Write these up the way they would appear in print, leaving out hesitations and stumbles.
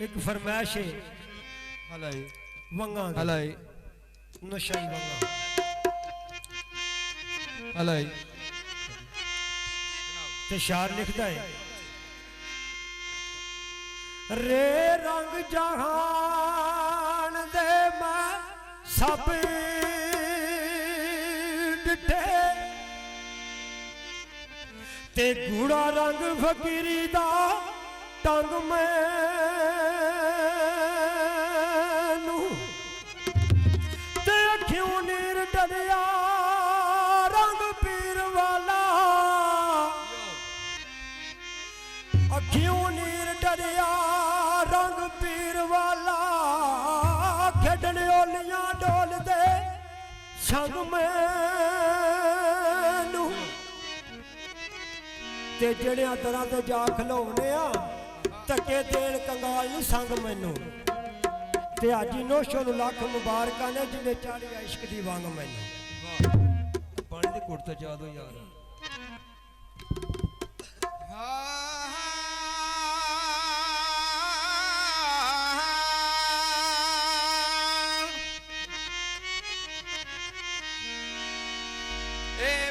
एक फरमाइश है हलाई वंगा हलाई नशाई वंगा हलाई ते शार लिखता है रे रंग जहान दे मैं सब डिठे ते गूड़ा रंग फकीरी दा टंग मैनू ते अखियों नीर डरिया रंग पीर वाला अखियों नीर डरिया रंग पीर वाला खेडने ओलियां डोल दे संग मैनू ते जड़ियां तरह ते जा खलोने आ धक्के देण कंगाल नी संग मैनू ते अज नोशो नू लख मुबारकां ने जिन्ने चाढ़ी इश्क दी वंग मैनू पानी दी घुट ते जा दो यार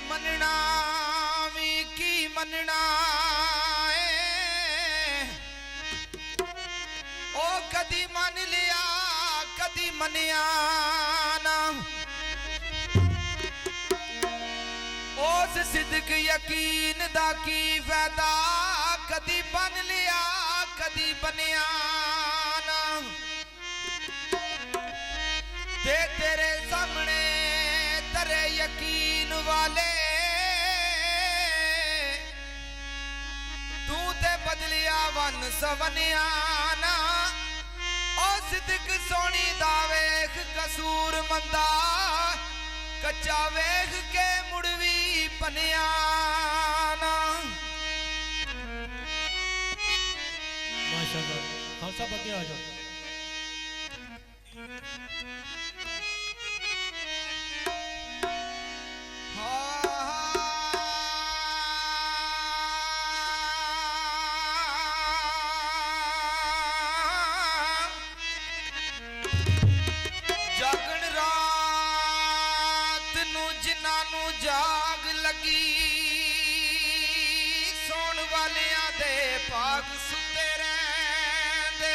मनना भी की मनना ओ कदी मन लिया कदी मनिया ना उस सिद्क यकीन दा की फायदा कदी बन लिया कदी बनिया ना ते तेरे सामने तेरे यकीन वाले तू ते बदलिया वन सवनिया ना ओ सिद्क सोनी दा वेख कसूर मंदा कच्चा वेख के मुड़वी पनिया ना माशाल्लाह हम सब आगे आ जाओ जाग लगी सोन वालियां दे भाग सुते रहंदे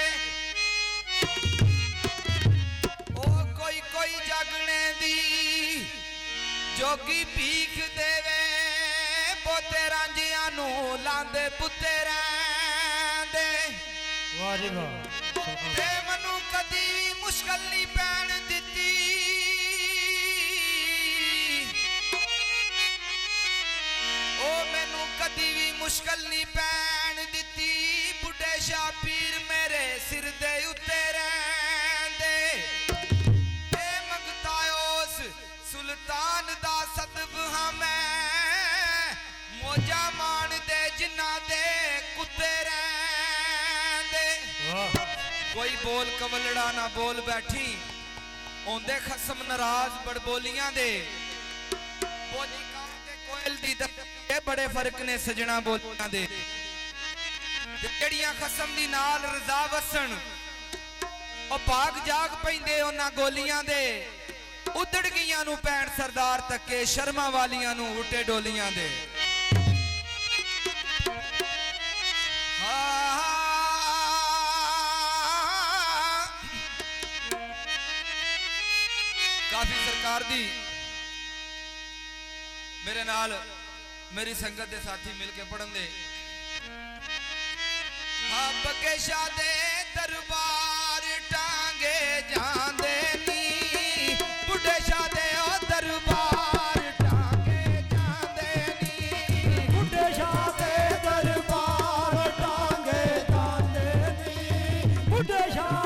ओ कोई कोई जागने दी जोगी भीख देवे पोते रांझियां नू लांदे पुते रहंदे वाह जी वाह ते मनु कदी मुश्किल नहीं पैण दित्ती मैनू कदी भी मुश्किल नहीं पैण दिती बुढ़े शाह पीर मेरे सिर दे उत्ते रहंदे ते मंगता उस सुल्तान दा सदब हां मैं मौजा मान दे जिन्ना दे कुत्ते रहंदे कोई बोल कवलड़ा ना बोल बैठी ओंदे खसम नाराज बड़बोलियां दे बोली काम ते कोयल दी बड़े फर्क ने सजना बोलियां दे जड़ियां खसम दी नाल रजा वसन ओ भाग जाग पैंदे ओना गोलियां दे उदड़ गईयां नू पैण सरदार तके शर्मा वालियां नू उटे डोलियां दे काफी सरकार दी मेरे नाल मेरी संगत दे साथी मिलके पढ़न दे बकेशा दे दरबार टांगे जांदे नी बुढ़े शाह दे ओ दरबार टांगे जांदे नी बुढ़े शाह दे दरबार टांगे जांदे नी बुढ़े शाह